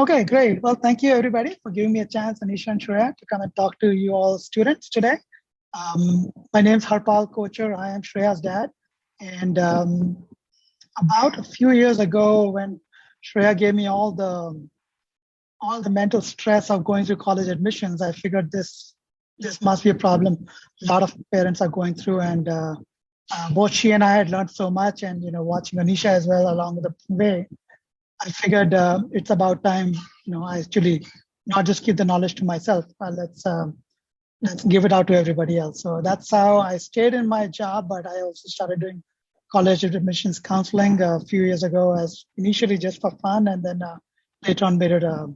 Okay, great. Well, thank you everybody for giving me a chance, Anisha and Shreya, to come and talk to you all students today. My name is Harpal Kocher. I am Shreya's dad. And about a few years ago, when Shreya gave me all the mental stress of going through college admissions, I figured this must be a problem a lot of parents are going through. And both she and I had learned so much, and watching Anisha as well along the way, I figured it's about time, I actually not just keep the knowledge to myself. Let's give it out to everybody else. So that's how I stayed in my job, but I also started doing college admissions counseling a few years ago, as initially just for fun, and then later on made it a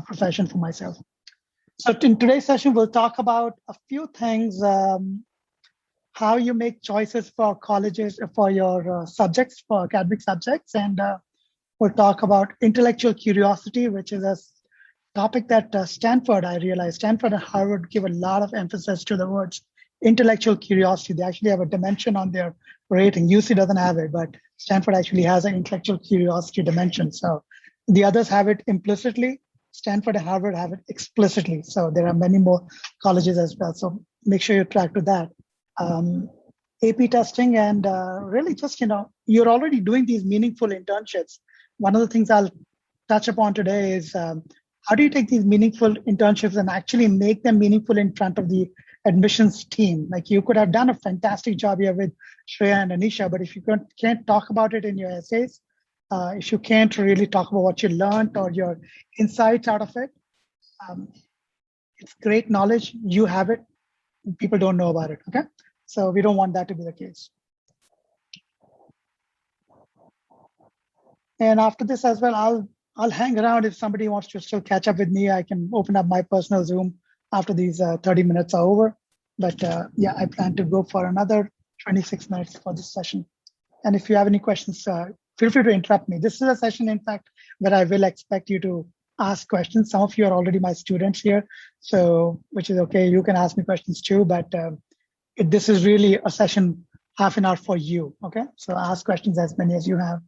profession for myself. So in today's session, we'll talk about a few things. How you make choices for colleges for your subjects, for academic subjects, and we'll talk about intellectual curiosity, which is a topic that Stanford and Harvard give a lot of emphasis to the words intellectual curiosity. They actually have a dimension on their rating. UC doesn't have it, but Stanford actually has an intellectual curiosity dimension. So the others have it implicitly. Stanford and Harvard have it explicitly. So there are many more colleges as well. So make sure you track to that. AP testing and really just, you're already doing these meaningful internships. One of the things I'll touch upon today is how do you take these meaningful internships and actually make them meaningful in front of the admissions team? Like you could have done a fantastic job here with Shreya and Anisha, but if you can't talk about it in your essays, if you can't really talk about what you learned or your insights out of it, it's great knowledge. You have it. People don't know about it. Okay. So we don't want that to be the case. And after this as well, I'll hang around. If somebody wants to still catch up with me, I can open up my personal Zoom after these 30 minutes are over. But yeah, I plan to go for another 26 minutes for this session. And if you have any questions, feel free to interrupt me. This is a session, in fact, where I will expect you to ask questions. Some of you are already my students here, so which is okay. You can ask me questions too, but this is really a session half an hour for you, okay? So ask questions as many as you have.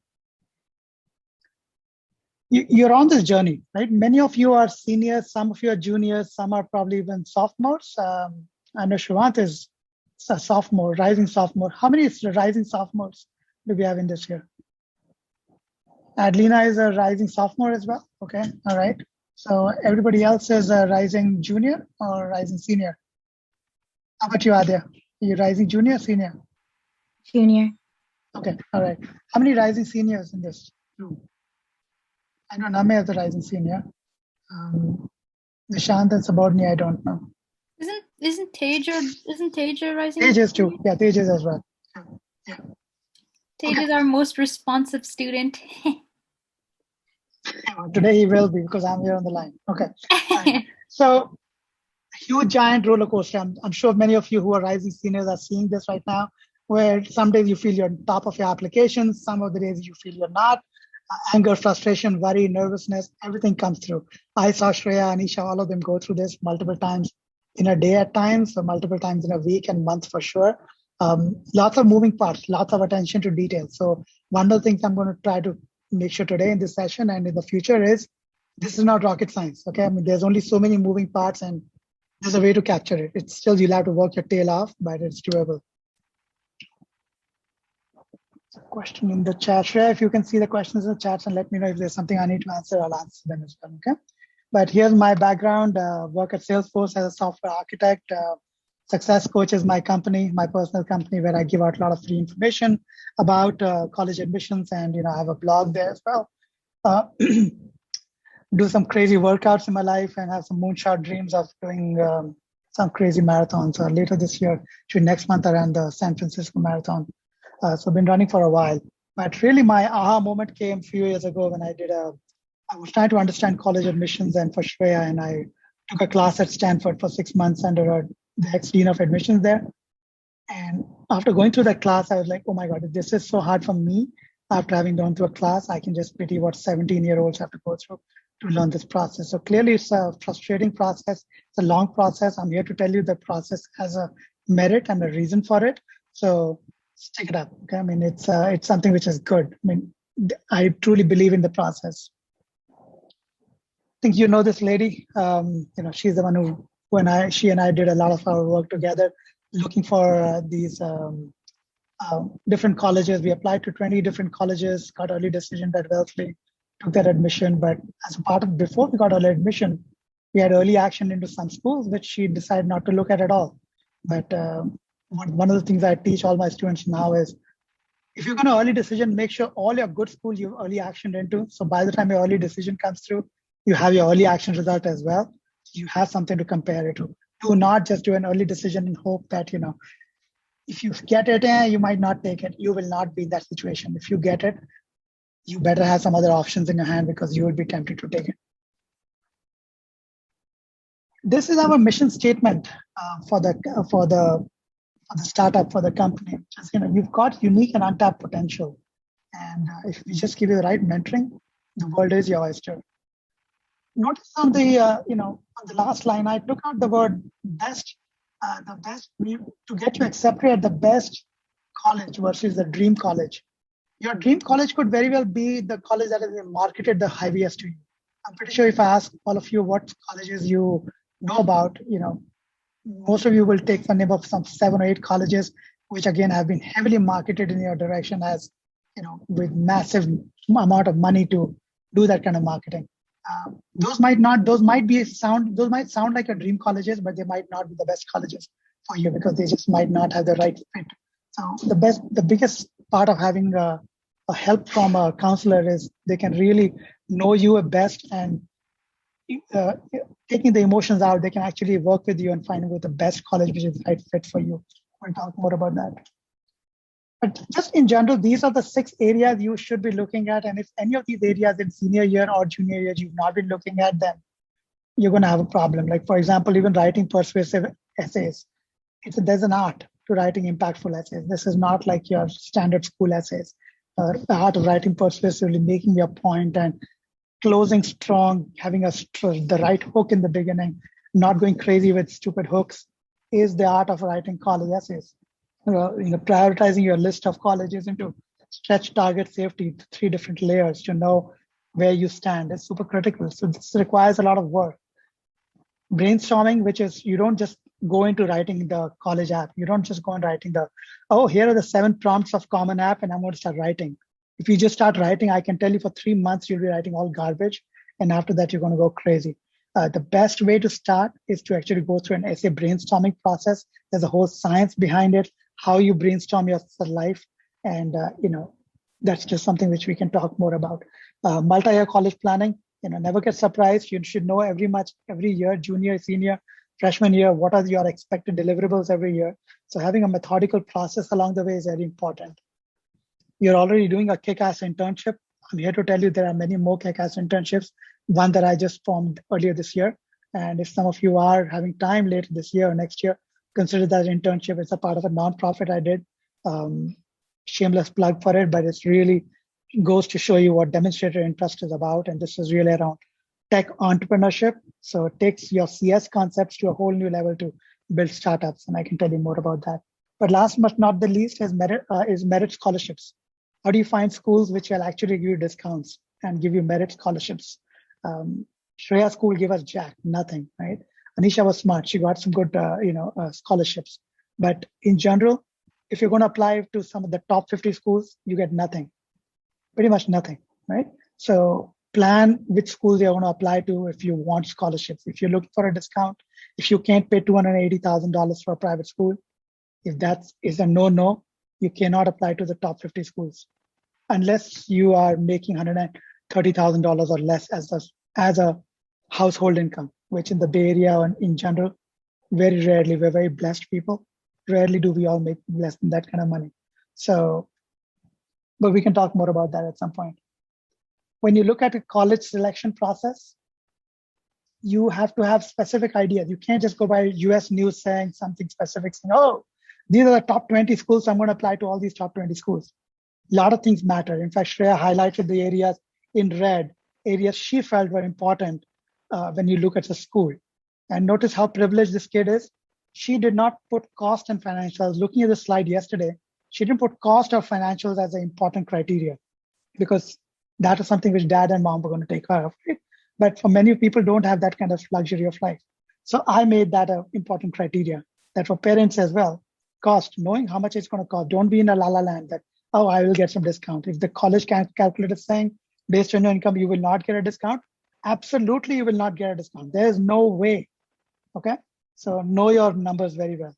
You're on this journey, right? Many of you are seniors, some of you are juniors, some are probably even sophomores. I know Shivant is a sophomore, rising sophomore. How many rising sophomores do we have in this year? Adlina is a rising sophomore as well. Okay, all right. So everybody else is a rising junior or rising senior? How about you, Adya? Are you rising junior or senior? Junior. Okay, all right. How many rising seniors in this room? I know Name is a rising senior. Nishant and Subodhni, I don't know. Isn't Teja rising? Tejas too. Yeah, Tejas as well. Yeah. Teja is our most responsive student. Today he will be because I'm here on the line. Okay. Right. So huge giant roller coaster. I'm sure many of you who are rising seniors are seeing this right now, where some days you feel you're on top of your applications, some of the days you feel you're not. Anger, frustration, worry, nervousness, everything comes through. I saw Shreya, Anisha, all of them go through this multiple times in a day at times, so multiple times in a week and month for sure. Lots of moving parts, lots of attention to detail. So one of the things I'm going to try to make sure today in this session and in the future is this is not rocket science. Okay, I mean there's only so many moving parts and there's a way to capture it. It's still you'll have to work your tail off, but it's doable. Question in the chat. Shreya, if you can see the questions in the chat and let me know if there's something I need to answer, I'll answer them as well, okay? But here's my background, work at Salesforce as a software architect. Success Coach is my company, my personal company, where I give out a lot of free information about college admissions, and I have a blog there as well. Do some crazy workouts in my life and have some moonshot dreams of doing some crazy marathons. Later this year, next month I ran the San Francisco Marathon. So I've been running for a while, but really my aha moment came a few years ago when I was trying to understand college admissions and for Shreya, and I took a class at Stanford for 6 months under the ex-dean of admissions there. And after going through that class, I was like, oh my God, this is so hard for me. After having gone through a class, I can just pity what 17-year-olds have to go through to learn this process. So clearly it's a frustrating process. It's a long process. I'm here to tell you the process has a merit and a reason for it. So stick it up. Okay, I mean, it's something which is good. I mean, I truly believe in the process. think you know this lady. She's the one she and I did a lot of our work together, looking for these different colleges. We applied to 20 different colleges, got early decision at Wellesley, took that admission. But as a part of before we got early admission, we had early action into some schools, which she decided not to look at all. But one of the things I teach all my students now is, if you're going to early decision, make sure all your good schools you've early actioned into. So by the time your early decision comes through, you have your early action result as well. You have something to compare it to. Do not just do an early decision and hope that, if you get it, you might not take it. You will not be in that situation. If you get it, you better have some other options in your hand because you will be tempted to take it. This is our mission statement for the startup, for the company. Just, you've got unique and untapped potential. And if we just give you the right mentoring, the world is your oyster. Notice on the, on the last line, I took out the word best, to get you accepted at the best college versus the dream college. Your dream college could very well be the college that has been marketed the heaviest to you. I'm pretty sure if I ask all of you what colleges you know about, most of you will take the name of some 7 or 8 colleges, which again have been heavily marketed in your direction as, with massive amount of money to do that kind of marketing. Those might sound like your dream colleges, but they might not be the best colleges for you because they just might not have the right fit. So the biggest part of having a help from a counselor is they can really know you best, and taking the emotions out, they can actually work with you and find out the best college which is the right fit for you. We'll talk more about that. But just in general, these are the 6 areas you should be looking at. And if any of these areas in senior year or junior year you've not been looking at, then you're going to have a problem. Like, for example, even writing persuasive essays. There's an art to writing impactful essays. This is not like your standard school essays. The art of writing persuasively, making your point and closing strong, having the right hook in the beginning, not going crazy with stupid hooks, is the art of writing college essays. Prioritizing your list of colleges into stretch, target, safety, 3 different layers to know where you stand is super critical. So this requires a lot of work. Brainstorming, which is you don't just go into writing the college app. You don't just go and writing here are the 7 prompts of Common App and I'm going to start writing. If you just start writing, I can tell you for 3 months, you'll be writing all garbage. And after that, you're going to go crazy. The best way to start is to actually go through an essay brainstorming process. There's a whole science behind it, how you brainstorm your life. And, that's just something which we can talk more about. Multi-year college planning, never get surprised. You should know every year, junior, senior, freshman year, what are your expected deliverables every year. So having a methodical process along the way is very important. You're already doing a kick-ass internship. I'm here to tell you there are many more kick-ass internships, one that I just formed earlier this year. And if some of you are having time later this year or next year, consider that internship. It's a part of a nonprofit I did. Shameless plug for it, but it's really goes to show you what demonstrator interest is about. And this is really around tech entrepreneurship. So it takes your CS concepts to a whole new level to build startups. And I can tell you more about that. But last but not the least is merit scholarships. How do you find schools which will actually give you discounts and give you merit scholarships? Shreya school gave us nothing, right? Anisha was smart. She got some good, scholarships. But in general, if you're going to apply to some of the top 50 schools, you get nothing, pretty much nothing, right? So plan which schools you're going to apply to if you want scholarships. If you're looking for a discount, if you can't pay $280,000 for a private school, if that is a no, you cannot apply to the top 50 schools unless you are making $130,000 or less as a household income, which in the Bay Area and in general, very rarely, we're very blessed people. Rarely do we all make less than that kind of money. So, but we can talk more about that at some point. When you look at a college selection process, you have to have specific ideas. You can't just go by US News saying something specific, saying, oh, these are the top 20 schools. I'm going to apply to all these top 20 schools. A lot of things matter. In fact, Shreya highlighted the areas in red, areas she felt were important when you look at the school. And notice how privileged this kid is. She did not put cost and financials. Looking at the slide yesterday, she didn't put cost or financials as an important criteria because that is something which dad and mom were going to take care of. Right? but for many people don't have that kind of luxury of life. So I made that an important criteria that for parents as well, cost, knowing how much it's going to cost. Don't be in a la la land that, oh, I will get some discount. If the college calculator is saying based on your income, you will not get a discount, absolutely you will not get a discount. There is no way. Okay, so know your numbers very well.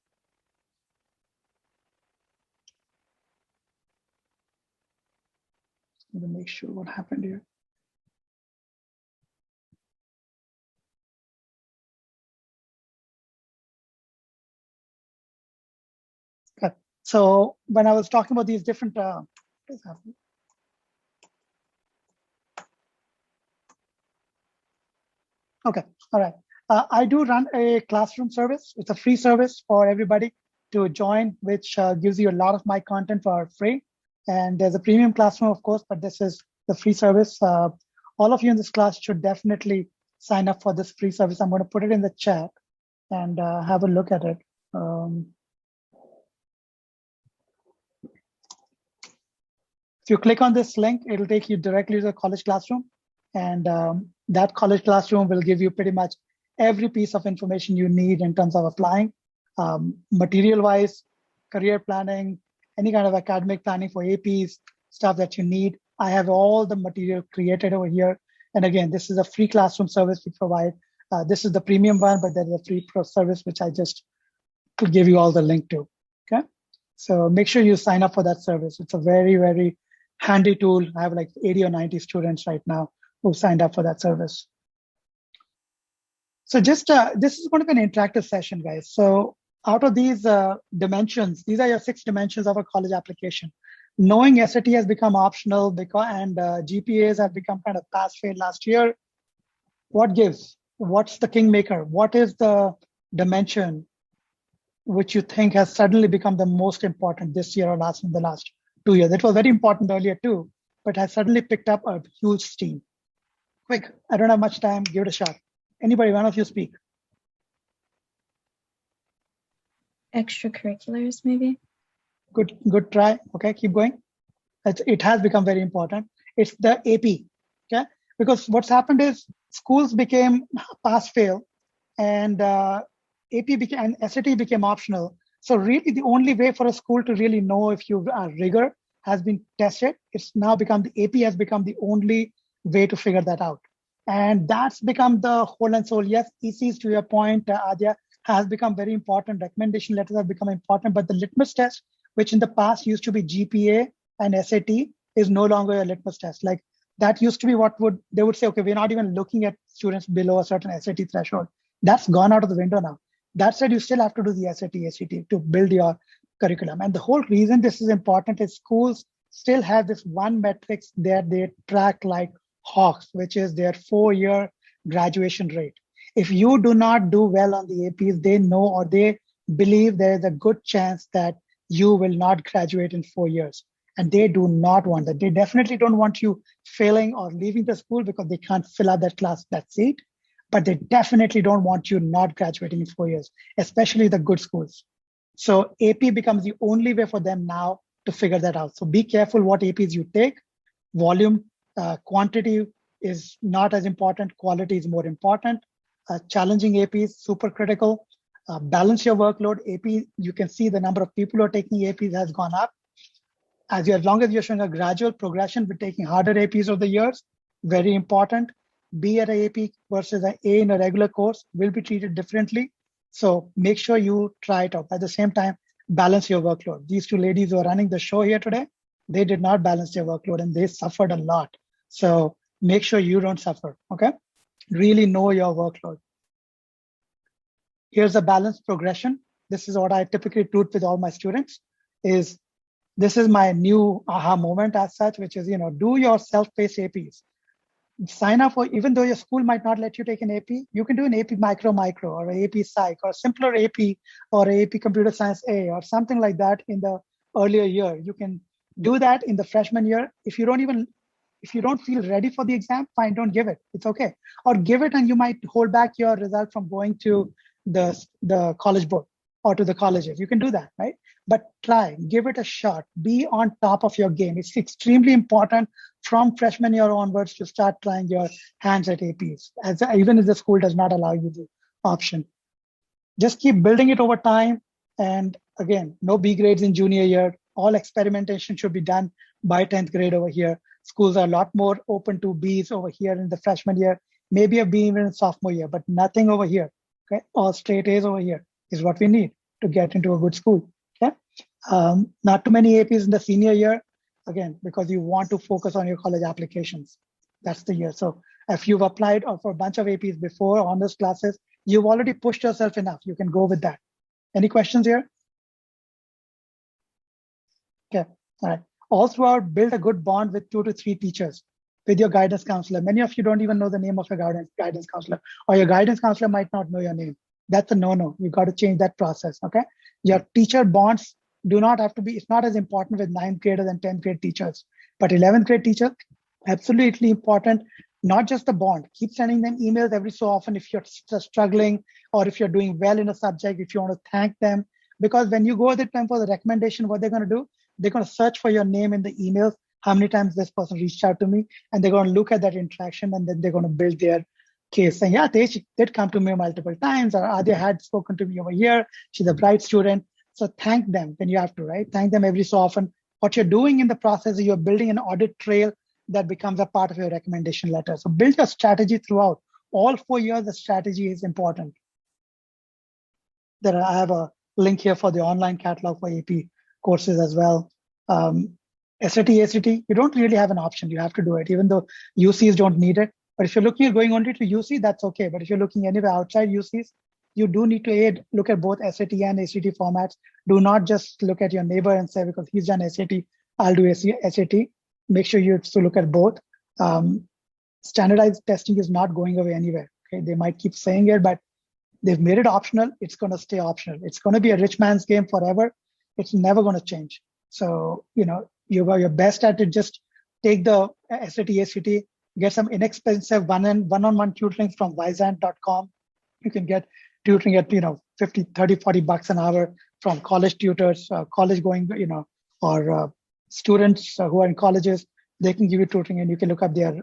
Let me make sure what happened here. Okay. So when I was talking about these different, what is happening? Okay, all right. I do run a classroom service. It's a free service for everybody to join, which gives you a lot of my content for free. And there's a premium classroom, of course, but this is the free service. All of you in this class should definitely sign up for this free service. I'm going to put it in the chat and have a look at it. If you click on this link, it'll take you directly to the college classroom. And that college classroom will give you pretty much every piece of information you need in terms of applying, material-wise, career planning, any kind of academic planning for APs, stuff that you need. I have all the material created over here. And again, this is a free classroom service we provide. This is the premium one, but there's a free pro service, which I just could give you all the link to, okay? So make sure you sign up for that service. It's a very, very handy tool. I have like 80 or 90 students right now who signed up for that service. So just, this is going to be an interactive session, guys. So out of these dimensions, these are your 6 dimensions of a college application. Knowing SAT has become optional because, and GPAs have become kind of pass-fail last year. What gives? What's the kingmaker? What is the dimension which you think has suddenly become the most important this year or in the last 2 years? It was very important earlier too, but has suddenly picked up a huge steam. Quick, I don't have much time, give it a shot. Anybody, one of you speak. Extracurriculars, maybe. Good try. Okay, keep going. It has become very important. It's the AP, okay? Because what's happened is schools became pass-fail and AP became, and SAT became optional. So really the only way for a school to really know if you are rigor has been tested. It's now become, the AP has become the only way to figure that out. And that's become the whole and soul. Yes, ECs, to your point, Adya, has become very important. Recommendation letters have become important, but the litmus test, which in the past used to be GPA and SAT, is no longer a litmus test. Like that used to be what they would say, okay, we're not even looking at students below a certain SAT threshold. That's gone out of the window now. That said, you still have to do the SAT, ACT to build your curriculum. And the whole reason this is important is schools still have this one metrics that they track like hawks, which is their 4-year graduation rate. If you do not do well on the APs, they know or they believe there is a good chance that you will not graduate in 4 years. And they do not want that. They definitely don't want you failing or leaving the school because they can't fill out that seat. But they definitely don't want you not graduating in 4 years, especially the good schools. So AP becomes the only way for them now to figure that out. So be careful what APs you take. Volume, quantity is not as important. Quality is more important. Challenging APs, super critical. Balance your workload. AP, you can see the number of people who are taking APs has gone up. As long as you're showing a gradual progression with taking harder APs over the years, very important. B at a AP versus an A in a regular course will be treated differently. So make sure you try it out. At the same time, balance your workload. These 2 ladies who are running the show here today, they did not balance their workload and they suffered a lot. So make sure you don't suffer, okay? Really know your workload. Here's a balanced progression. This is what I typically do with all my students is, this is my new aha moment as such, which is, do your self-paced APs. Sign up for, even though your school might not let you take an AP, you can do an AP micro or an AP psych or a simpler AP or an AP computer science A or something like that in the earlier year. You can do that in the freshman year. If you don't feel ready for the exam, fine, don't give it. It's okay. Or give it and you might hold back your result from going to the college board. or to the colleges. You can do that, right? But try, give it a shot, be on top of your game. It's extremely important from freshman year onwards to start trying your hands at APs, even if the school does not allow you the option. Just keep building it over time. And again, no B grades in junior year. All experimentation should be done by 10th grade over here. Schools are a lot more open to Bs over here in the freshman year, maybe a B even in sophomore year, but nothing over here. Okay, all straight A's over here is what we need to get into a good school. Okay, not too many APs in the senior year, again, because you want to focus on your college applications. That's the year. So if you've applied for a bunch of APs before honors classes, you've already pushed yourself enough. You can go with that. Any questions here? Okay, all right. All throughout, build a good bond with 2 to 3 teachers, with your guidance counselor. Many of you don't even know the name of your guidance counselor, or your guidance counselor might not know your name. That's a no-no. You've got to change that process, okay? Your teacher bonds do not have to be, it's not as important with 9th graders and 10th grade teachers, but 11th grade teachers, absolutely important. Not just the bond, keep sending them emails every so often if you're struggling or if you're doing well in a subject, if you want to thank them. Because when you go with them for the recommendation, what they're going to do, they're going to search for your name in the emails, how many times this person reached out to me, and they're going to look at that interaction, and then they're going to build their case saying, yeah, they did come to me multiple times, or Adia had spoken to me over here. She's a bright student. So thank them when you have to, right? Thank them every so often. What you're doing in the process is you're building an audit trail that becomes a part of your recommendation letter. So build your strategy throughout. All 4 years, the strategy is important. I have a link here for the online catalog for AP courses as well. SAT, ACT, you don't really have an option. You have to do it, even though UCs don't need it. But if you're looking at going only to UC, that's okay. But if you're looking anywhere outside UCs, you do need to look at both SAT and ACT formats. Do not just look at your neighbor and say, because he's done SAT, I'll do SAT. Make sure you to look at both. Standardized testing is not going away anywhere. Okay, they might keep saying it, but they've made it optional. It's going to stay optional. It's going to be a rich man's game forever. It's never going to change. So, you are your best at it. Just take the SAT, ACT, get some inexpensive one-on-one tutoring from Vyzant.com. You can get tutoring at, 50, 30, 40 bucks an hour from college tutors, college going, or students who are in colleges. They can give you tutoring, and you can look up their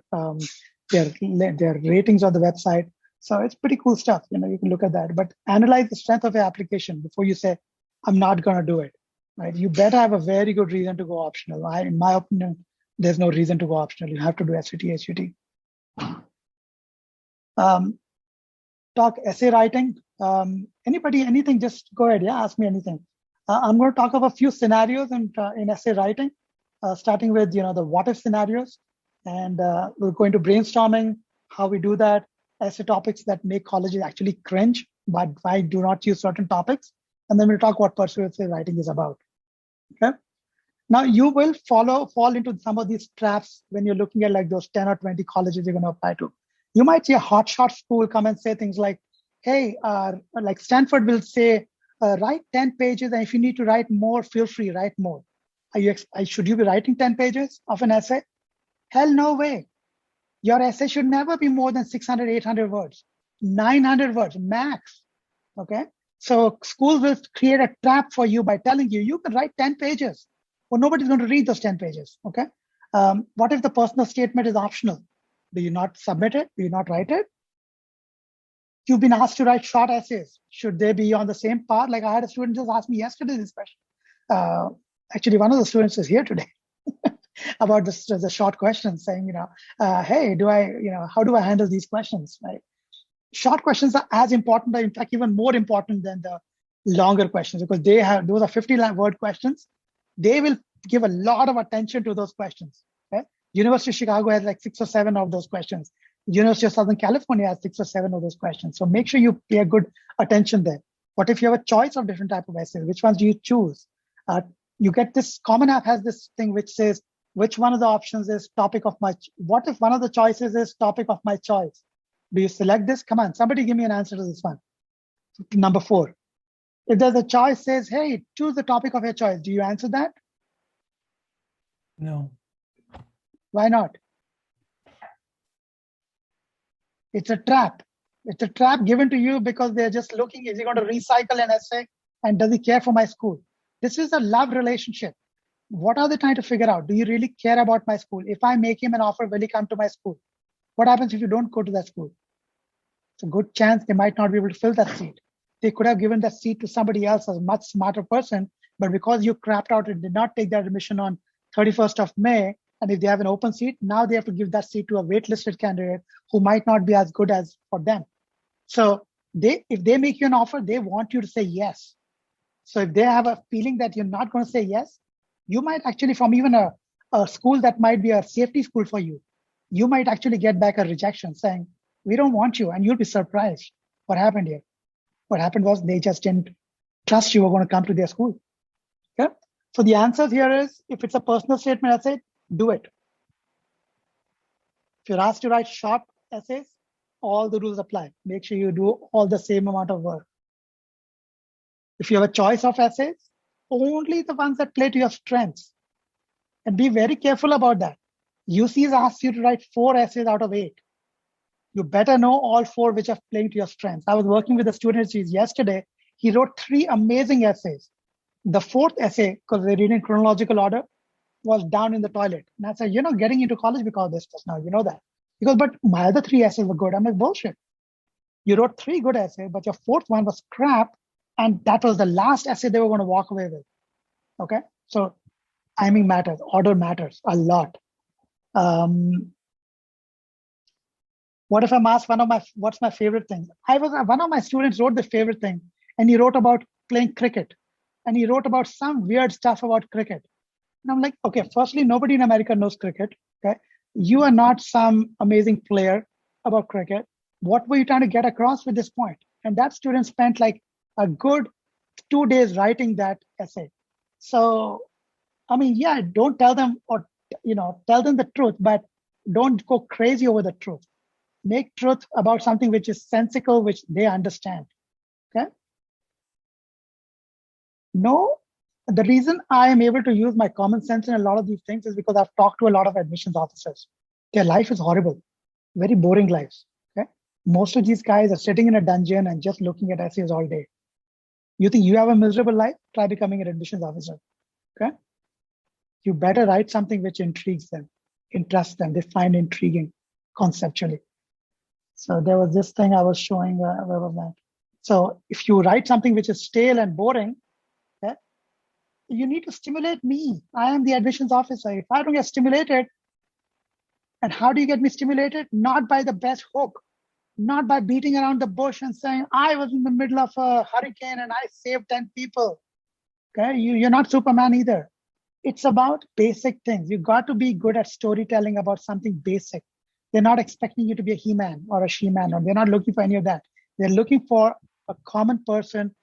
ratings on the website. So it's pretty cool stuff. You can look at that, but analyze the strength of your application before you say, I'm not going to do it. Right? You better have a very good reason to go optional. In my opinion, there's no reason to go optional. You have to do SAT, SUT. Talk essay writing. Anybody, anything, just go ahead. Yeah, ask me anything. I'm going to talk about a few scenarios in essay writing, starting with, the what if scenarios. And we're going to brainstorming how we do that, essay topics that make colleges actually cringe, but why do not use certain topics. And then we'll talk what persuasive writing is about. Okay. Now you will fall into some of these traps when you're looking at like those 10 or 20 colleges you're going to apply to. You might see a hotshot school come and say things like, hey, like Stanford will say, write 10 pages, and if you need to write more, feel free, write more. Should you be writing 10 pages of an essay? Hell no way. Your essay should never be more than 600, 800 words, 900 words max. Okay. So schools will create a trap for you by telling you, you can write 10 pages. Well, nobody's going to read those 10 pages. Okay. What if the personal statement is optional? Do you not submit it? Do you not write it? You've been asked to write short essays. Should they be on the same path? Like I had a student just ask me yesterday this question. Actually, one of the students is here today about the short questions, saying, hey, how do I handle these questions? Right? Short questions are as important, or in fact, even more important than the longer questions, because those are 50-word questions. They will give a lot of attention to those questions. Okay? University of Chicago has like 6 or 7 of those questions. University of Southern California has 6 or 7 of those questions. So make sure you pay a good attention there. What if you have a choice of different type of essays? Which ones do you choose? You get this, Common App has this thing which says, which one of the options is topic of my, what if one of the choices is topic of my choice? Do you select this? Come on, somebody give me an answer to this one. Number 4. If there's a choice says, hey, choose the topic of your choice, do you answer that? No. Why not? It's a trap. It's a trap given to you because they're just looking, is he going to recycle an essay And does he care for my school? This is a love relationship. What are they trying to figure out? Do you really care about my school? If I make him an offer, will he come to my school? What happens if you don't go to that school? It's a good chance they might not be able to fill that seat. They could have given that seat to somebody else, a much smarter person, but because you crapped out and did not take that admission on 31st of May, and if they have an open seat, now they have to give that seat to a waitlisted candidate who might not be as good as for them. So if they make you an offer, they want you to say yes. So if they have a feeling that you're not going to say yes, you might actually, from even a school that might be a safety school for you, you might actually get back a rejection saying, we don't want you, and you'll be surprised what happened here. What happened was they just didn't trust you were going to come to their school. Okay? So the answer here is, if it's a personal statement essay, do it. If you're asked to write short essays, all the rules apply. Make sure you do all the same amount of work. If you have a choice of essays, only the ones that play to your strengths. And be very careful about that. UC's asked you to write 4 essays out of 8. You better know all 4 which are playing to your strengths. I was working with a student yesterday. He wrote 3 amazing essays. The 4th essay, because they read in chronological order, was down in the toilet. And I said, you're not getting into college because of this stuff now, you know that. He goes, but my other 3 essays were good. I'm like, bullshit. You wrote 3 good essays, but your 4th one was crap. And that was the last essay they were going to walk away with. Okay. So timing matters, order matters a lot. What if I'm asked what's my favorite thing? One of my students wrote the favorite thing, and he wrote about playing cricket, and he wrote about some weird stuff about cricket. And I'm like, okay, firstly, nobody in America knows cricket. Okay, you are not some amazing player about cricket. What were you trying to get across with this point? And that student spent like a good 2 days writing that essay. So, I mean, yeah, don't tell them, or tell them the truth, but don't go crazy over the truth. Make truth about something which is sensical, which they understand. Okay. No, the reason I am able to use my common sense in a lot of these things is because I've talked to a lot of admissions officers. Their life is horrible, very boring lives. Okay. Most of these guys are sitting in a dungeon and just looking at essays all day. You think you have a miserable life? Try becoming an admissions officer. Okay. You better write something which intrigues them, interests them, they find intriguing conceptually. So there was this thing I was showing, where was that? So if you write something which is stale and boring, okay, you need to stimulate me. I am the admissions officer. If I don't get stimulated, and how do you get me stimulated? Not by the best hook, not by beating around the bush and saying, I was in the middle of a hurricane and I saved 10 people. Okay, you're not Superman either. It's about basic things. You got to be good at storytelling about something basic. They're not expecting you to be a he-man or a she-man, or they're not looking for any of that. They're looking for a common person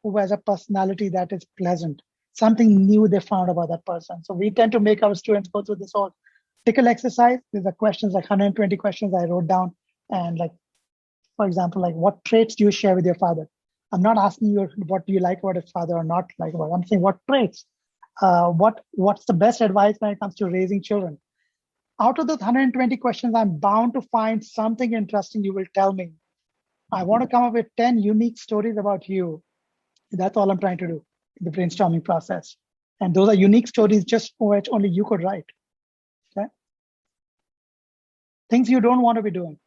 who has a personality that is pleasant, something new they found about that person. So we tend to make our students go through this whole tickle exercise. There's a questions, like 120 questions I wrote down. And like, for example, like, what traits do you share with your father? I'm not asking you what do you like about his father or not like about. I'm saying what traits. What's the best advice when it comes to raising children? Out of those 120 questions, I'm bound to find something interesting you will tell me. I want to come up with 10 unique stories about you. That's all I'm trying to do in the brainstorming process. And those are unique stories just for which only you could write. Okay? Things you don't want to be doing.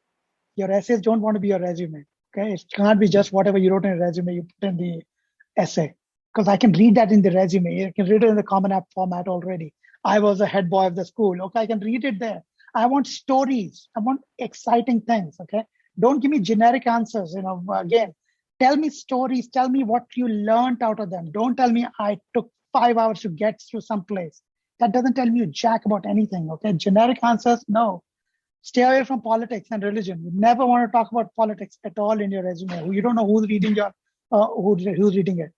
Your essays don't want to be your resume. Okay? It can't be just whatever you wrote in a resume, you put in the essay. Because I can read that in the resume. You can read it in the Common App format already. I was a head boy of the school. Okay, I can read it there. I want stories. I want exciting things. Okay, don't give me generic answers. Again, tell me stories. Tell me what you learned out of them. Don't tell me I took 5 hours to get through some place. That doesn't tell me jack about anything. Okay, generic answers, no. Stay away from politics and religion. You never want to talk about politics at all in your resume. You don't know who's reading your who's reading it.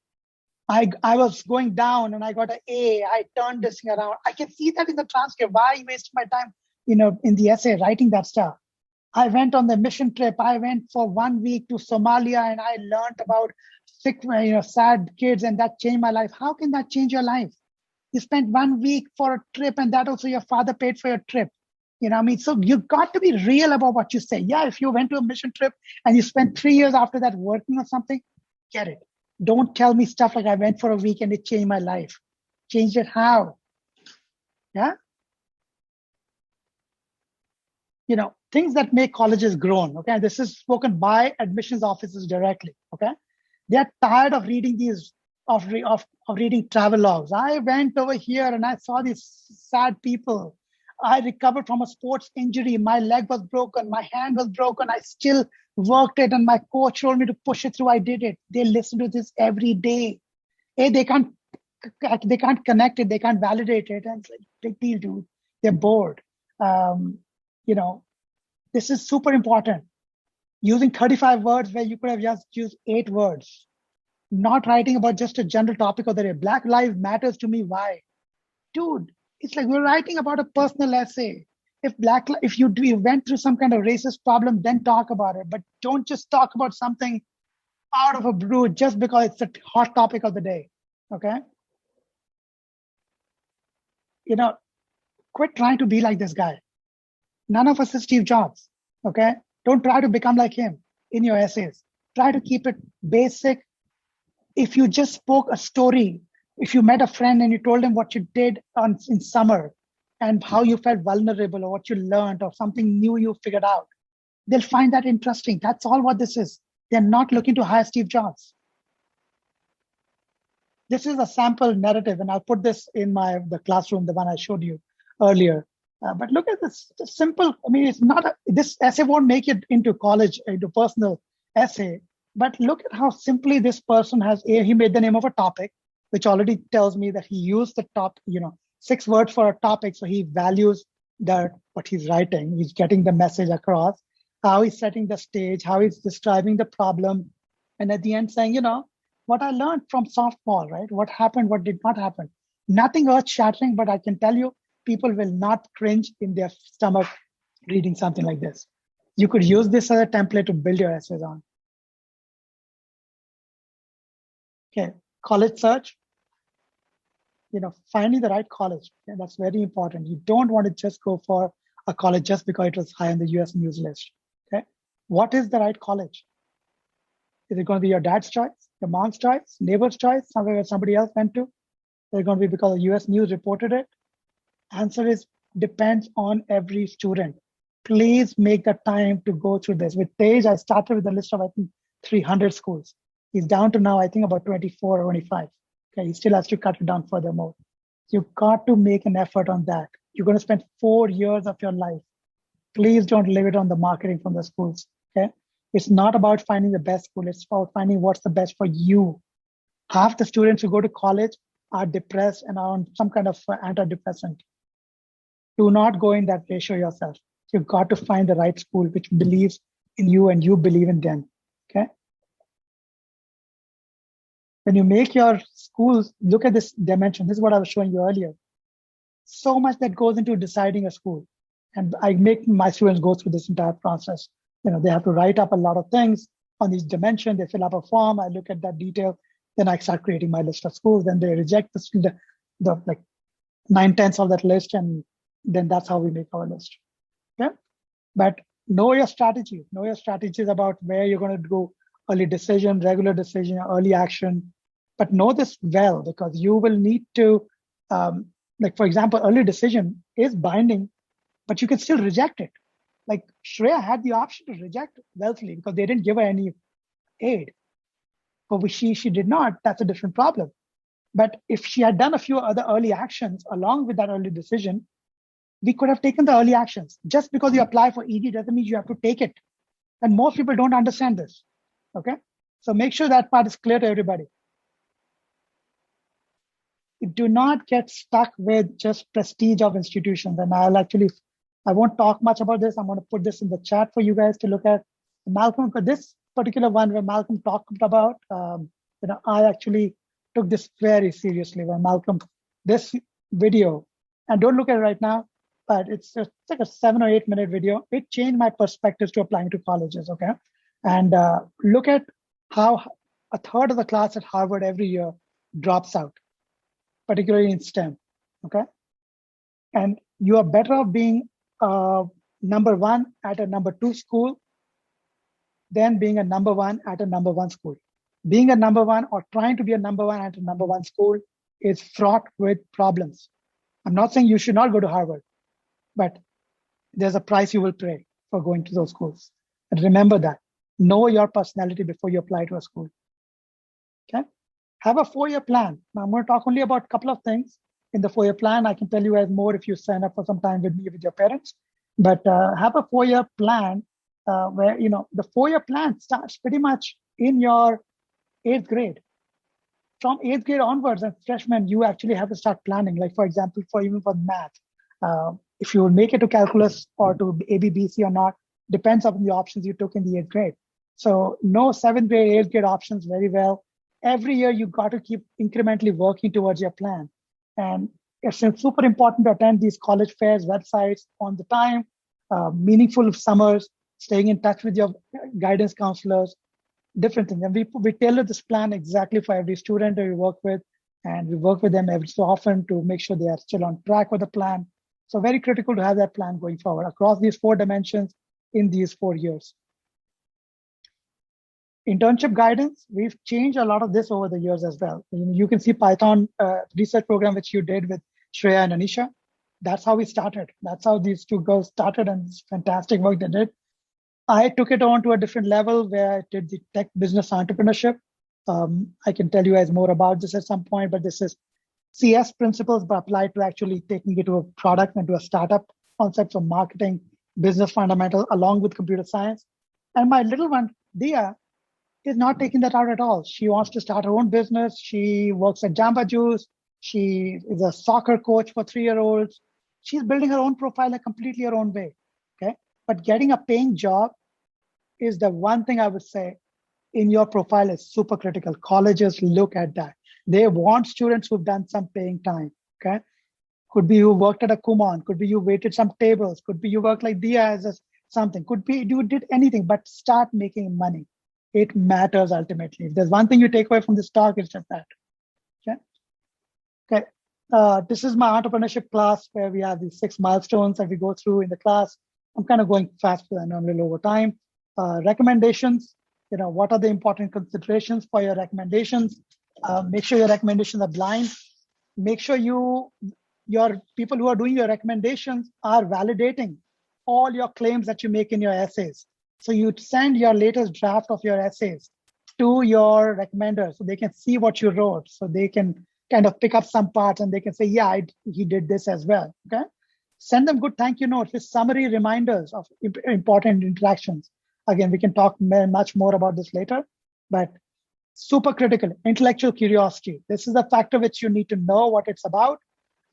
I was going down and I got an A. I turned this thing around. I can see that in the transcript. Why are you wasting my time, in the essay writing that stuff? I went on the mission trip. I went for 1 week to Somalia and I learned about sick, sad kids, and that changed my life. How can that change your life? You spent 1 week for a trip, and that also your father paid for your trip. So you got to be real about what you say. Yeah, if you went to a mission trip and you spent 3 years after that working on something, get it. Don't tell me stuff like I went for a week and it changed my life. Changed it how? Yeah. You know, things that make colleges groan. Okay. This is spoken by admissions officers directly. Okay. They're tired of reading these, of reading travel logs. I went over here and I saw these sad people. I recovered from a sports injury. My leg was broken. My hand was broken. I still worked it and my coach told me to push it through. I did it. They listen to this every day. Hey, they can't connect it. They can't validate it. And it's like, big deal, dude. They're bored. Um, you know, this is super important. Using 35 words where you could have just used 8 words. Not writing about just a general topic of the day. Black lives matters to me. Why? Dude, it's like we're writing about a personal essay. If you went through some kind of racist problem, then talk about it. But don't just talk about something out of a blue just because it's a hot topic of the day. Okay? You know, quit trying to be like this guy. None of us is Steve Jobs. Okay? Don't try to become like him in your essays. Try to keep it basic. If you just spoke a story, if you met a friend and you told them what you did in summer and how you felt vulnerable or what you learned or something new you figured out, they'll find that interesting. That's all what this is. They're not looking to hire Steve Jobs. This is a sample narrative, and I'll put this in the classroom, the one I showed you earlier. But look at this simple. I mean, it's not this essay won't make it into college, into personal essay. But look at how simply this person he made the name of a topic, which already tells me that he used the 6 words for a topic. So he values what he's writing. He's getting the message across, how he's setting the stage, how he's describing the problem. And at the end saying, what I learned from softball, right? What happened, what did not happen. Nothing earth shattering, but I can tell you, people will not cringe in their stomach reading something like this. You could use this as a template to build your essays on. Okay, college search. Finding the right college. Okay, that's very important. You don't want to just go for a college just because it was high on the US news list. Okay, what is the right college? Is it going to be your dad's choice, your mom's choice, neighbor's choice, somewhere where somebody else went to? Is it going to be because the US news reported it? Answer is depends on every student. Please make the time to go through this. With Tej, I started with a list of, I think, 300 schools. He's down to now, I think, about 24 or 25. Okay, he still has to cut it down furthermore. You've got to make an effort on that. You're going to spend 4 years of your life. Please don't leave it on the marketing from the schools. Okay, it's not about finding the best school. It's about finding what's the best for you. Half the students who go to college are depressed and are on some kind of antidepressant. Do not go in that ratio yourself. You've got to find the right school which believes in you and you believe in them. Okay. When you make your schools, look at this dimension. This is what I was showing you earlier. So much that goes into deciding a school. And I make my students go through this entire process. They have to write up a lot of things on each dimension. They fill up a form. I look at that detail. Then I start creating my list of schools. Then they reject the like 9/10 of that list. And then that's how we make our list. Okay. But know your strategy. Know your strategies about where you're going to go. Early decision, regular decision, early action. But know this well, because you will need to, like, for example, early decision is binding, but you can still reject it. Like Shreya had the option to reject Wellesley because they didn't give her any aid. But she did not. That's a different problem. But if she had done a few other early actions along with that early decision, we could have taken the early actions. Just because you apply for ED doesn't mean you have to take it. And most people don't understand this. Okay, so make sure that part is clear to everybody. Do not get stuck with just prestige of institutions. And I won't talk much about this. I'm going to put this in the chat for you guys to look at. Malcolm, for this particular one where Malcolm talked about, I actually took this very seriously when Malcolm, this video, and don't look at it right now, but it's like a 7 or 8 minute video. It changed my perspectives to applying to colleges, okay? And look at how a third of the class at Harvard every year drops out, particularly in STEM, okay? And you are better off being number 1 at a number 2 school than being a number 1 at a number 1 school. being a number one or trying to be a number one at a number one school is fraught with problems. I'm not saying you should not go to Harvard, but there's a price you will pay for going to those schools. And remember that. Know your personality before you apply to a school. Okay? Have a 4-year plan. Now I'm going to talk only about a couple of things in the 4-year plan. I can tell you guys more if you sign up for some time with me, with your parents. But have a 4-year plan where, you know, the 4-year plan starts pretty much in your 8th grade. From 8th grade onwards, as freshmen, you actually have to start planning. Like, for example, even for math, if you will make it to calculus or to ABBC or not, depends on the options you took in the 8th grade. So know 7th grade, 8th grade options very well. Every year, you got to keep incrementally working towards your plan. And it's super important to attend these college fairs, websites on the time, meaningful summers, staying in touch with your guidance counselors, different things. And we tailor this plan exactly for every student that we work with. And we work with them every so often to make sure they are still on track with the plan. So very critical to have that plan going forward across these 4 dimensions in these 4 years. Internship guidance, we've changed a lot of this over the years as well. You can see Python research program, which you did with Shreya and Anisha. That's how we started. That's how these 2 girls started, and it's fantastic work they did. I took it on to a different level where I did the tech business entrepreneurship. I can tell you guys more about this at some point, but this is CS principles, but applied to actually taking it to a product and to a startup concepts of marketing, business fundamental, along with computer science. And my little one, Dia, is not taking that out at all. She wants to start her own business. She works at Jamba Juice. She is a soccer coach for 3-year-olds. She's building her own profile in completely her own way. Okay. But getting a paying job is the one thing I would say in your profile is super critical. Colleges look at that. They want students who've done some paying time. Okay. Could be you worked at a Kumon, could be you waited some tables, could be you worked like Dia as something, could be you did anything, but start making money. It matters ultimately. If there's one thing you take away from this talk, it's just that. Okay. Okay. This is my entrepreneurship class where we have these 6 milestones that we go through in the class. I'm kind of going fast because I know I'm a little over time. Recommendations, what are the important considerations for your recommendations? Make sure your recommendations are blind. Make sure your people who are doing your recommendations are validating all your claims that you make in your essays. So you send your latest draft of your essays to your recommenders so they can see what you wrote. So they can kind of pick up some parts and they can say, yeah, he did this as well. Okay. Send them good thank you notes with summary reminders of important interactions. Again, we can talk much more about this later, but super critical, intellectual curiosity. This is a factor which you need to know what it's about.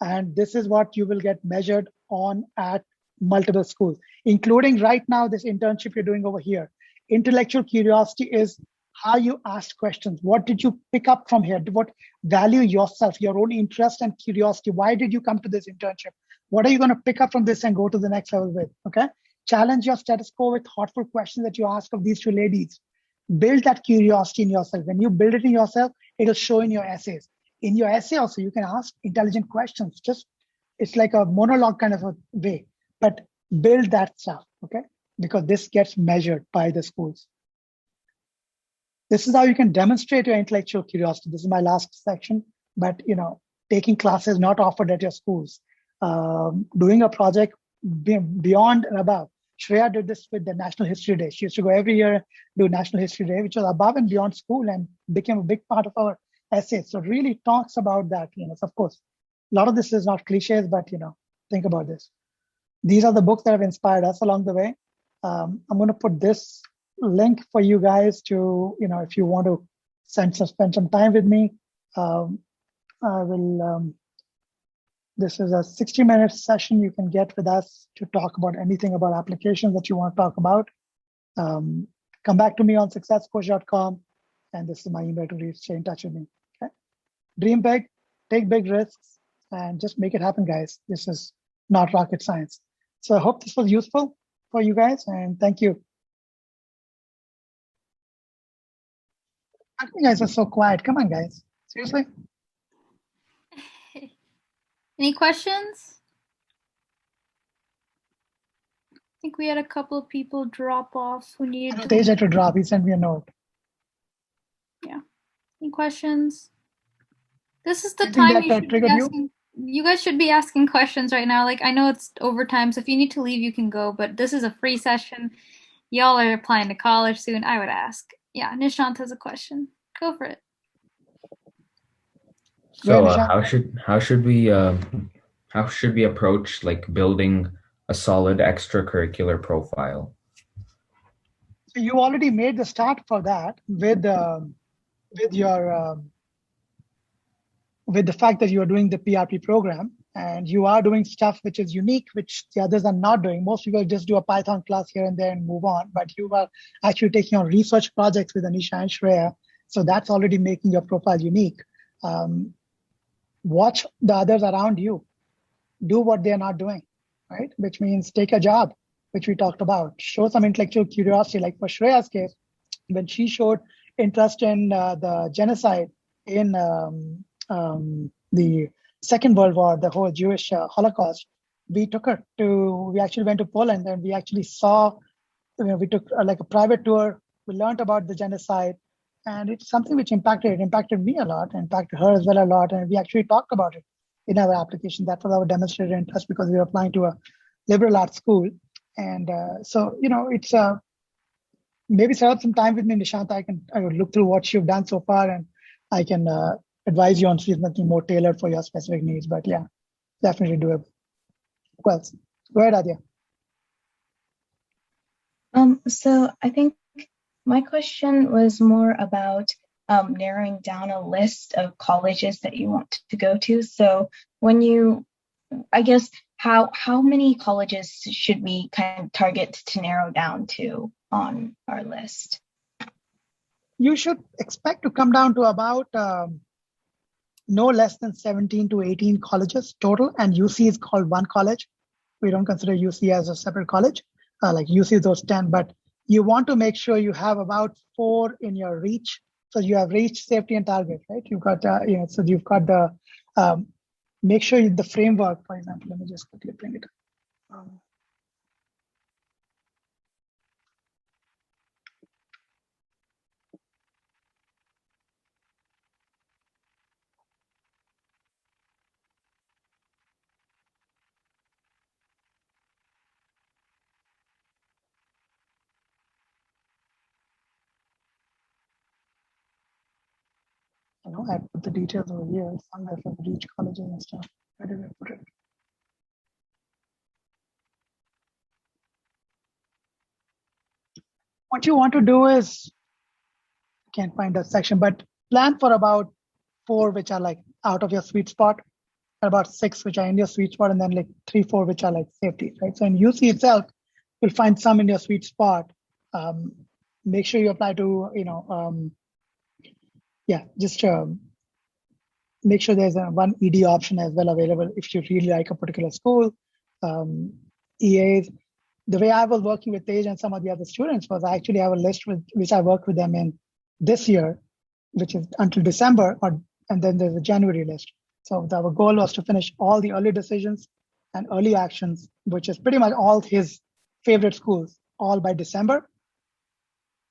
And this is what you will get measured on at multiple schools, including right now, this internship you're doing over here. Intellectual curiosity is how you ask questions. What did you pick up from here? What value yourself, your own interest and curiosity? Why did you come to this internship? What are you going to pick up from this and go to the next level with? Okay. Challenge your status quo with thoughtful questions that you ask of these 2 ladies. Build that curiosity in yourself. When you build it in yourself, it'll show in your essays. In your essay also, you can ask intelligent questions. It's like a monologue kind of a way, but build that stuff, okay? Because this gets measured by the schools. This is how you can demonstrate your intellectual curiosity. This is my last section, but taking classes not offered at your schools, doing a project beyond and above. Shreya did this with the National History Day. She used to go every year, do National History Day, which was above and beyond school and became a big part of our essays. So it really talks about that. So of course, a lot of this is not cliches, but think about this. These are the books that have inspired us along the way. I'm going to put this link for you guys to, if you want to spend some time with me. I will. This is a 60-minute session you can get with us to talk about anything about applications that you want to talk about. Come back to me on successcoach.com, and this is my email to stay in touch with me. Okay? Dream big, take big risks, and just make it happen, guys. This is not rocket science. So I hope this was useful for you guys, and thank you. How come you guys are so quiet? Come on, guys. Seriously? Any questions? I think we had a couple of people drop off who needed to. Tej had to drop. He sent me a note. Yeah. Any questions? This is the Anything time that you should be triggered you? asking. You guys should be asking questions right now. Like, I know it's overtime, so if you need to leave, you can go, but this is a free session. Y'all are applying to college soon. I would ask. Yeah, Nishant has a question. Go for it. Go ahead, So Nishant. how should we approach like building a solid extracurricular profile? So you already made the start for that with your with the fact that you are doing the PRP program and you are doing stuff which is unique, which the others are not doing. Most people just do a Python class here and there and move on, but you are actually taking on research projects with Anisha and Shreya. So that's already making your profile unique. Watch the others around you. Do what they're not doing, right? Which means take a job, which we talked about. Show some intellectual curiosity. Like for Shreya's case, when she showed interest in the genocide in the Second World War, the whole Jewish Holocaust, we actually went to Poland and we actually saw, we took like a private tour. We learned about the genocide and it's something which impacted me a lot, impacted her as well a lot. And we actually talked about it in our application. That was our demonstrated interest because we were applying to a liberal arts school. And so, it's maybe set up some time with me, Nishant. I would look through what you've done so far and I can advise you on something more tailored for your specific needs. But yeah, definitely do it. Well, go ahead, Adya. So I think my question was more about narrowing down a list of colleges that you want to go to. So I guess how many colleges should we kind of target to narrow down to on our list? You should expect to come down to about no less than 17 to 18 colleges total, and UC is called one college. We don't consider UC as a separate college, like UC those 10, but you want to make sure you have about 4 in your reach. So you have reach, safety, and target, right? You've got, so you've got the, make sure the framework, for example, let me just quickly bring it up. I put the details over here somewhere for each colleges and stuff. Where did I put it? What you want to do is, can't find that section, but plan for about 4 which are like out of your sweet spot, about 6 which are in your sweet spot, and then like 3, 4 which are like safety, right? So in UC itself, you'll find some in your sweet spot. Make sure you apply to, make sure there's one ED option as well available if you really like a particular school. EAs. The way I was working with Tej and some of the other students was I actually have a list which I worked with them in this year, which is until December, and then there's a January list. So our goal was to finish all the early decisions and early actions, which is pretty much all his favorite schools, all by December.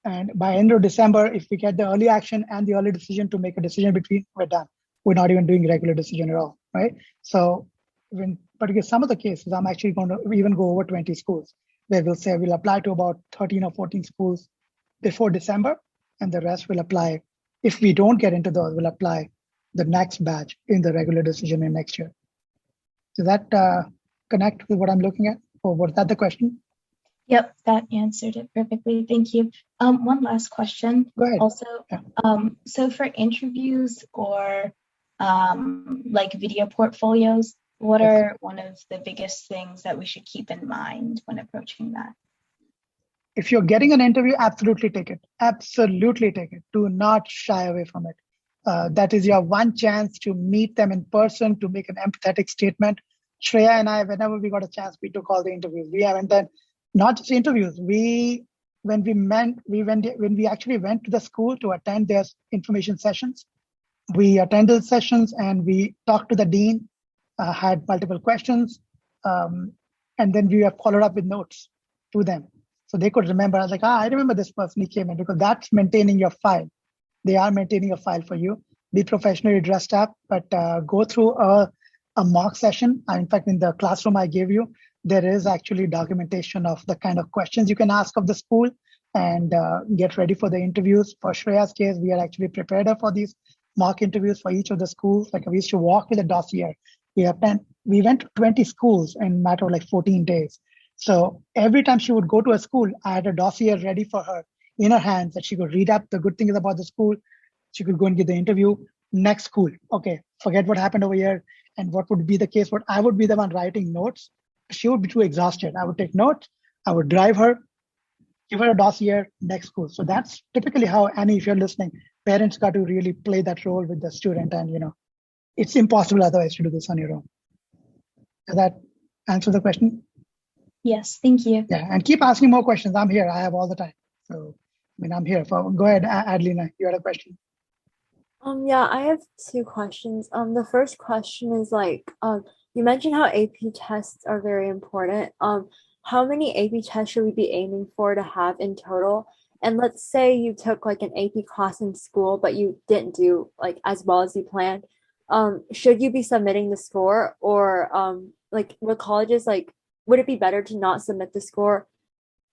And by end of December, if we get the early action and the early decision to make a decision between, we're done. We're not even doing regular decision at all, right? So in particular, some of the cases, I'm actually going to even go over 20 schools where we'll say we'll apply to about 13 or 14 schools before December, and the rest will apply. If we don't get into those, we'll apply the next batch in the regular decision in next year. Does that connect with what I'm looking at? Or was that the question? Yep, that answered it perfectly. Thank you. One last question. Go ahead. Also, so for interviews or like video portfolios, what are one of the biggest things that we should keep in mind when approaching that? If you're getting an interview, absolutely take it. Absolutely take it. Do not shy away from it. That is your one chance to meet them in person, to make an empathetic statement. Shreya and I, whenever we got a chance, we took all the interviews. We haven't done not just interviews. When we actually went to the school to attend their information sessions, we attended sessions and we talked to the dean, had multiple questions, and then we have followed up with notes to them. So they could remember. I was like, I remember this person, he came in, because that's maintaining your file. They are maintaining a file for you. Be professionally dressed up, but go through a mock session. In fact, in the classroom I gave you, there is actually documentation of the kind of questions you can ask of the school, and get ready for the interviews. For Shreya's case, we had actually prepared her for these mock interviews for each of the schools. Like we used to walk with a dossier. We went to 20 schools in a matter of like 14 days. So every time she would go to a school, I had a dossier ready for her in her hands that she could read up the good things about the school. She could go and get the interview. Next school, okay, forget what happened over here and what would be the case. What I would be the one writing notes. She would be too exhausted. I would take notes. I would drive her, give her a dossier, next school. So that's typically how, Annie, if you're listening, parents got to really play that role with the student. And, it's impossible otherwise to do this on your own. Does that answer the question? Yes, thank you. Yeah, and keep asking more questions. I'm here. I have all the time. So, I'm here. Go ahead, Adelina. You had a question. Yeah, I have two questions. The first question is you mentioned how AP tests are very important. How many AP tests should we be aiming for to have in total? And let's say you took like an AP class in school, but you didn't do like as well as you planned. Should you be submitting the score, or with colleges, would it be better to not submit the score,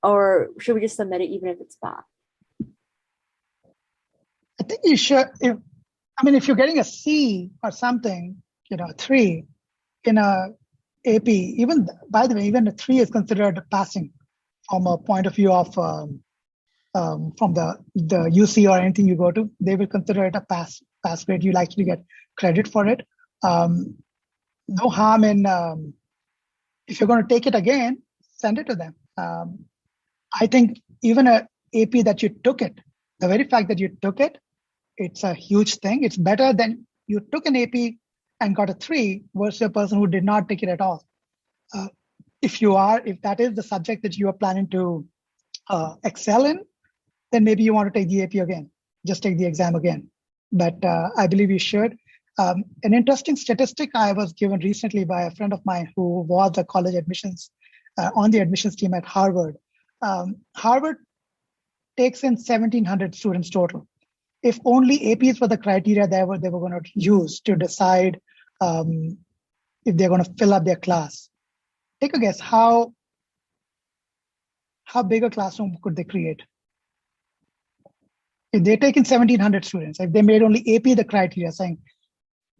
or should we just submit it even if it's bad? I think you should. If you're getting a C or something, 3 in a AP, by the way, even a 3 is considered passing from a point of view of from the UC or anything you go to. They will consider it a pass grade. You'll actually get credit for it. No harm in, if you're going to take it again, send it to them. I think even a AP that you took it, the very fact that you took it, it's a huge thing. It's better than you took an AP and got a 3 versus a person who did not take it at all. If that is the subject that you are planning to excel in, then maybe you want to take the AP again, just take the exam again. But I believe you should. An interesting statistic I was given recently by a friend of mine who was a college admissions on the admissions team at Harvard. Harvard takes in 1,700 students total. If only APs were the criteria they were going to use to decide if they're going to fill up their class, take a guess how big a classroom could they create? If they take in 1,700 students, if they made only AP the criteria, saying,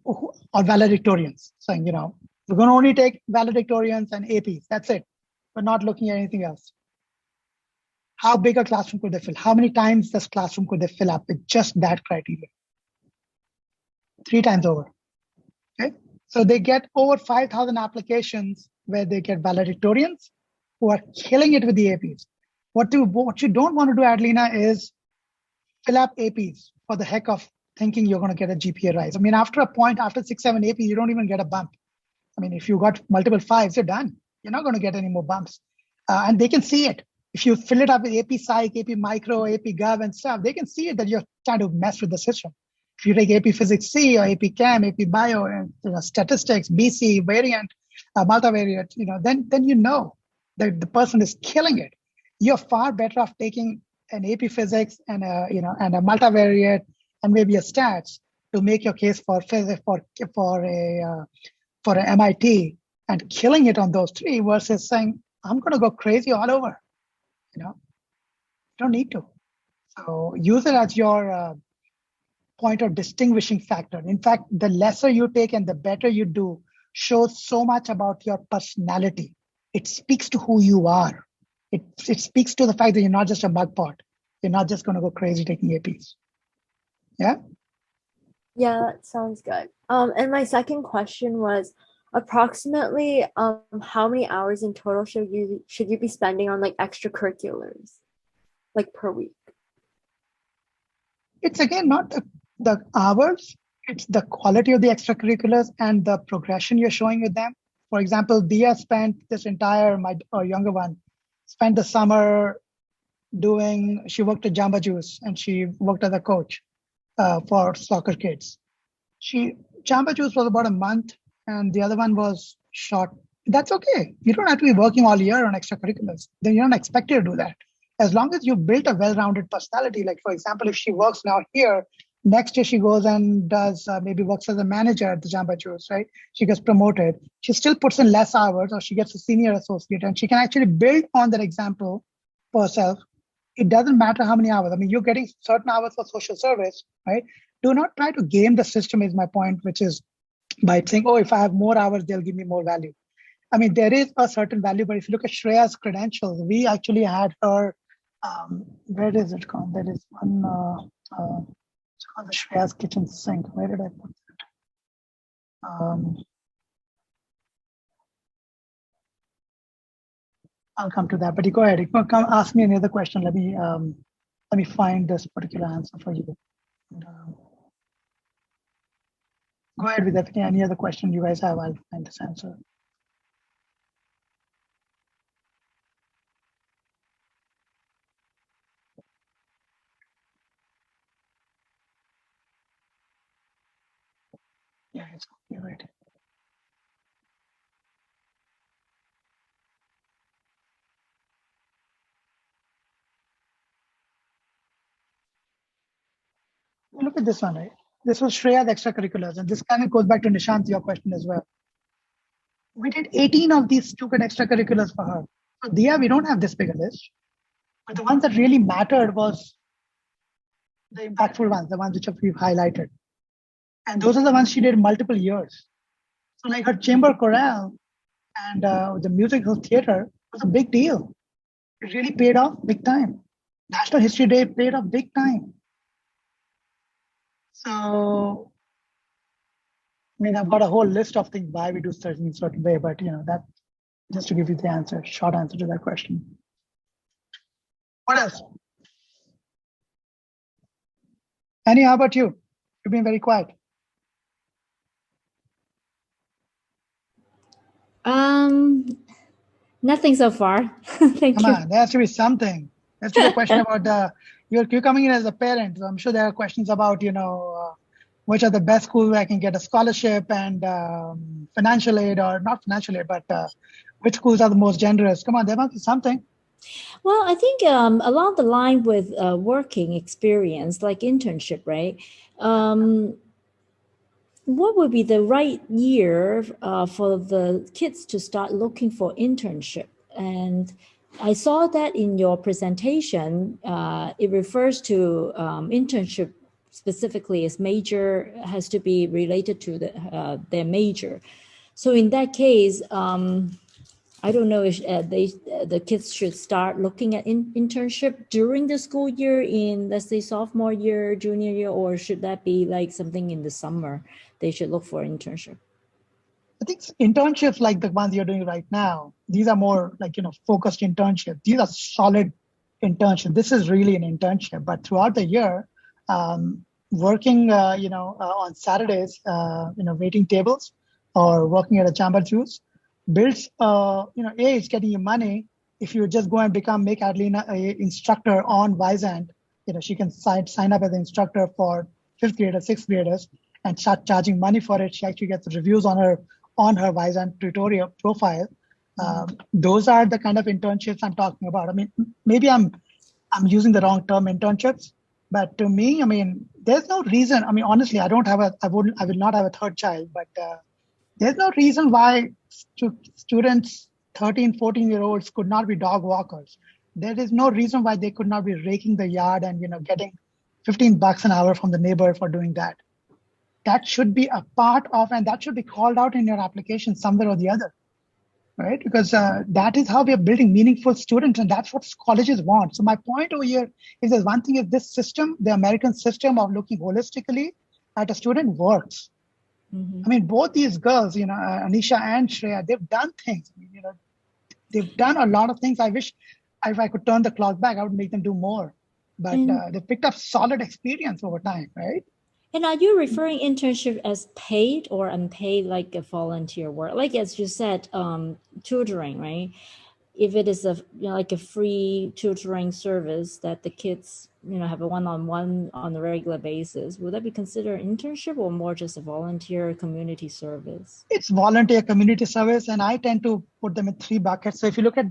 or valedictorians, saying, we're going to only take valedictorians and APs, that's it. We're not looking at anything else. How big a classroom could they fill? How many times this classroom could they fill up with just that criteria? 3 times over. Okay, so they get over 5,000 applications where they get valedictorians who are killing it with the APs. What you don't want to do, Adelina, is fill up APs for the heck of thinking you're going to get a GPA rise. After a point, after 6, 7 APs, you don't even get a bump. If you got multiple 5s, you're done. You're not going to get any more bumps. And they can see it. If you fill it up with AP Psych, AP Micro, AP Gov and stuff, they can see it that you're trying to mess with the system. If you take AP Physics C or AP Chem, AP Bio, and statistics, BC, variant, multivariate, then you know that the person is killing it. You're far better off taking an AP Physics and a multivariate and maybe a stats to make your case for physics for an MIT and killing it on those 3 versus saying, I'm going to go crazy all over. You don't need to. So use it as your point of distinguishing factor. In fact, the lesser you take and the better you do shows so much about your personality. It speaks to who you are. It speaks to the fact that you're not just a mug pot. You're not just going to go crazy taking APs. Yeah? Yeah, that sounds good. And my second question was, approximately how many hours in total should you be spending on extracurriculars per week? It's again not the hours, it's the quality of the extracurriculars and the progression you're showing with them. For example, Dia spent this entire, my younger one, spent the summer she worked at Jamba Juice and she worked as a coach for soccer kids. Jamba Juice was about a month and the other one was short. That's okay. You don't have to be working all year on extracurriculars. Then you're not expected to do that. as long as you built a well-rounded personality, like for example, if she works now here, next year she goes and does maybe works as a manager at the Jamba Juice, right? She gets promoted. She still puts in less hours, or she gets a senior associate, and she can actually build on that example for herself. It doesn't matter how many hours. I mean, you're getting certain hours for social service, right? Do not try to game the system, is my point, which is by saying, oh, if I have more hours, they'll give me more value. I mean, there is a certain value, but if you look at Shreya's credentials, we actually had her, where is it gone? There is one, it's called the Shreya's kitchen sink. Where did I put it? I'll come to that, but you go ahead. You can come ask me any other question. Let me find this particular answer for you. And, go ahead with any other question you guys have. I'll find this answer. Yeah, it's you're right. Look at this one, right? This was Shreya's extracurriculars, and this kind of goes back to Nishant, your question as well. We did 18 of these stupid extracurriculars for her. So Dia, we don't have this big a list, but the ones that really mattered was the impactful ones, the ones which we've highlighted. And those are the ones she did multiple years. So like her chamber chorale and the musical theater was a big deal. It really paid off big time. National History Day paid off big time. So, I mean, I've got a whole list of things why we do certain in certain way, but you know, that just to give you the answer, short answer to that question. What else? Annie, how about you? You've been very quiet. Nothing so far. Thank Come you. on, there has to be something. There has to be a question about you're coming in as a parent. So I'm sure there are questions about, you know, which are the best schools where I can get a scholarship and financial aid, or not financial aid, but which schools are the most generous? Come on, there must be something. Well, I think along the line with working experience, like internship, right? What would be the right year for the kids to start looking for internship? And I saw that in your presentation, it refers to internship specifically as major has to be related to their major. So in that case, I don't know if the kids should start looking at internship during the school year in, let's say, sophomore year, junior year, or should that be like something in the summer? They should look for internship. I think internships like the ones you're doing right now, these are more like, you know, focused internships. These are solid internships. This is really an internship, but throughout the year, working, you know, on Saturdays, you know, waiting tables or working at a Jamba Juice builds, you know, it's getting you money. If you just go and make Adelina a instructor on Vyzant, you know, she can sign up as an instructor for 5th graders, 6th graders, and start charging money for it. She actually gets reviews on her Vyzant tutorial profile. Those are the kind of internships I'm talking about. I mean, maybe I'm using the wrong term, internships, but to me, I mean, there's no reason. I mean, honestly, I will not have a third child, but there's no reason why students, 13, 14-year-olds could not be dog walkers. There is no reason why they could not be raking the yard and, you know, getting $15 an hour from the neighbor for doing that. That should be a part of, and that should be called out in your application somewhere or the other, right? Because that is how we are building meaningful students, and that's what colleges want. So my point over here is that one thing is this system, the American system of looking holistically at a student works. I mean, both these girls, you know, Anisha and Shreya, they've done things. I mean, you know, they've done a lot of things. I wish if I could turn the clock back, I would make them do more. But they picked up solid experience over time, right? And are you referring internship as paid or unpaid, like a volunteer work? Like as you said, tutoring, right? If it is like a free tutoring service that the kids, you know, have a one-on-one on a regular basis, would that be considered an internship or more just a volunteer community service? It's volunteer community service, and I tend to put them in 3 buckets. So if you look at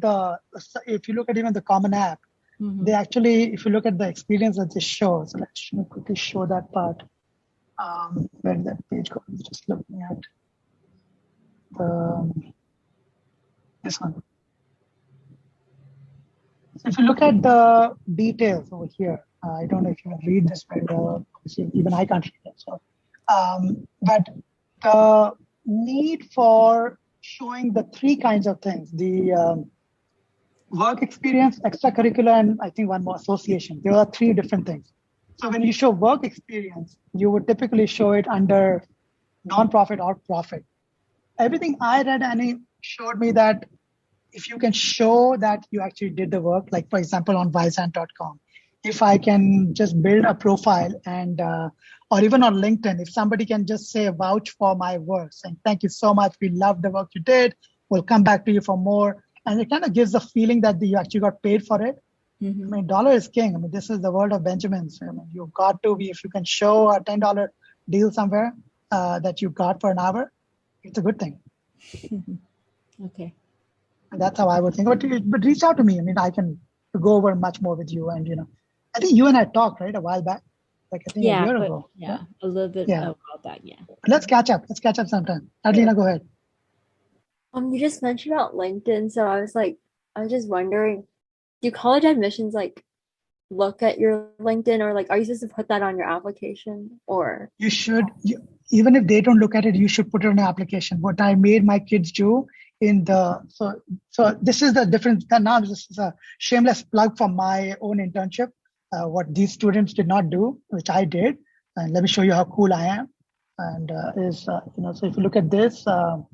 even the Common App, Mhm. They actually, if you look at the experience that they show, so let's quickly show that part. Where did that page go? I was just looking at this one. So if you look at the details over here, I don't know if you can read this very well. Obviously, even I can't read it. So, but the need for showing the three kinds of things: the work experience, extracurricular, and I think one more, association. There are three different things. So when you show work experience, you would typically show it under nonprofit or profit. Everything I read, and it showed me that if you can show that you actually did the work, like for example on Vizant.com, if I can just build a profile and or even on LinkedIn, if somebody can just say vouch for my work, saying thank you so much, we love the work you did, we'll come back to you for more, and it kind of gives the feeling that you actually got paid for it. Mhm. I mean, dollar is king. I mean, this is the world of Benjamins. I mean, you've got to be, if you can show a $10 deal somewhere that you got for an hour, it's a good thing. Okay. And that's how I would think. But reach out to me. I mean, I can go over much more with you. And, I think you and I talked, right, a while back, like I think a year ago. Yeah, a little bit Yeah. a while back. Yeah. Let's catch up. Let's catch up sometime. Adelina, go ahead. You just mentioned about LinkedIn, so I was just wondering, do college admissions like look at your LinkedIn, or like are you supposed to put that on your application, or You should, even if they don't look at it, you should put it on an application. What I made my kids do so this is the difference. Now this is a shameless plug for my own internship. What these students did not do, which I did, and let me show you how cool I am. And so if you look at this, I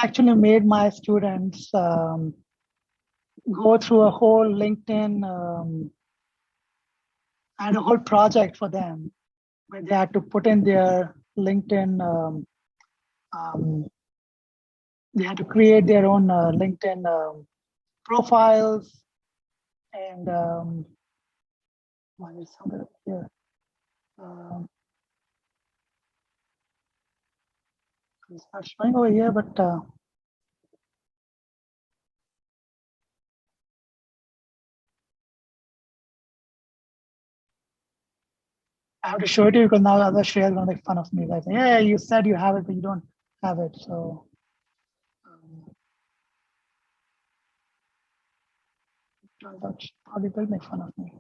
actually made my students go through a whole LinkedIn. I had a whole project for them where they had to put in their LinkedIn. They had to create their own LinkedIn profiles, and why is somewhere up here? It's not showing over here, but I have to show it to you because now other Shreya is going to make fun of me. Like, yeah, you said you have it, but you don't have it. So turns out she probably will make fun of me.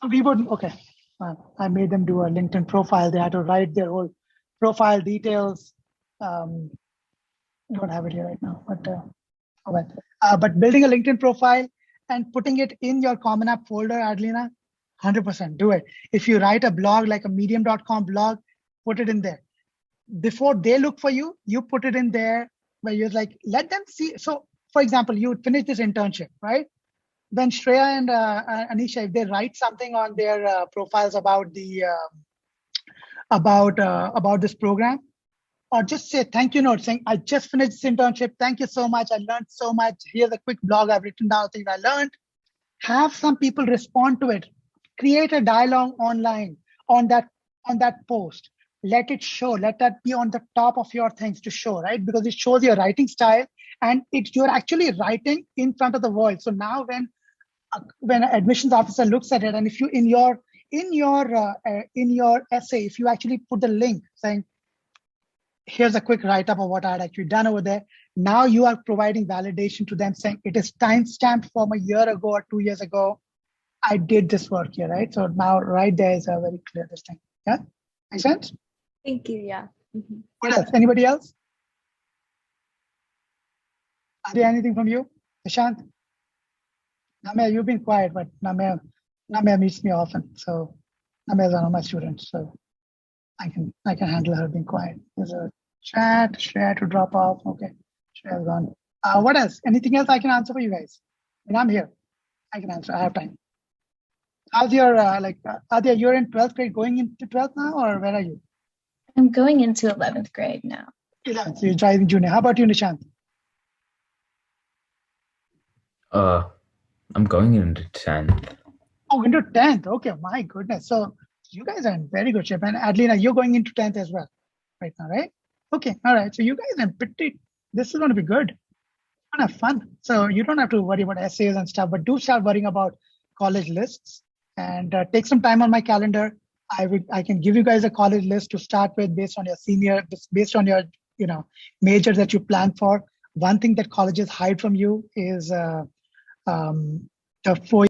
So we would, okay. I made them do a LinkedIn profile. They had to write their whole profile details. Don't have it here right now, but oh well. But building a LinkedIn profile and putting it in your Common App folder, Adelina, 100% do it. If you write a blog like a medium.com blog, put it in there. Before they look for you, you put it in there where you're like, let them see. So for example, you finish this internship, right? When Shreya and Anisha, if they write something on their profiles about the about this program, or just say thank you note saying, I just finished this internship. Thank you so much. I learned so much. Here's a quick blog I've written down things I learned. Have some people respond to it. Create a dialogue online on that post. Let it show. Let that be on the top of your things to show, right? Because it shows your writing style, and you're actually writing in front of the world. So now when an admissions officer looks at it, and if you in your essay, if you actually put the link saying, here's a quick write-up of what I had actually done over there. Now you are providing validation to them saying it is time-stamped from a year ago or 2 years ago. I did this work here, right? So now right there is a very clear this thing. Yeah, make sense? thank you, yeah. Mhm. What else? Anybody else? Are there anything from you? Nishant? Namya, you've been quiet, but Namya meets me often. So Namya is one of my students. So I can handle her being quiet. There's a chat, share to drop off. Okay, share's gone. What else? Anything else I can answer for you guys? And I'm here. I can answer. I have time. How's your Adya, you're in 12th grade, going into 12th now, or where are you? I'm going into 11th grade now. 11th. So you're driving junior. How about you, Nishant? I'm going into 10th. Oh, into 10th. Okay, my goodness. So you guys are in very good shape. And Adelina, you're going into 10th as well right now, right? Okay, all right. So you guys are pretty, this is going to be good. Kind of fun. So you don't have to worry about essays and stuff, but do start worrying about college lists and take some time on my calendar. I can give you guys a college list to start with based on your based on your major that you plan for. One thing that colleges hide from you is the 4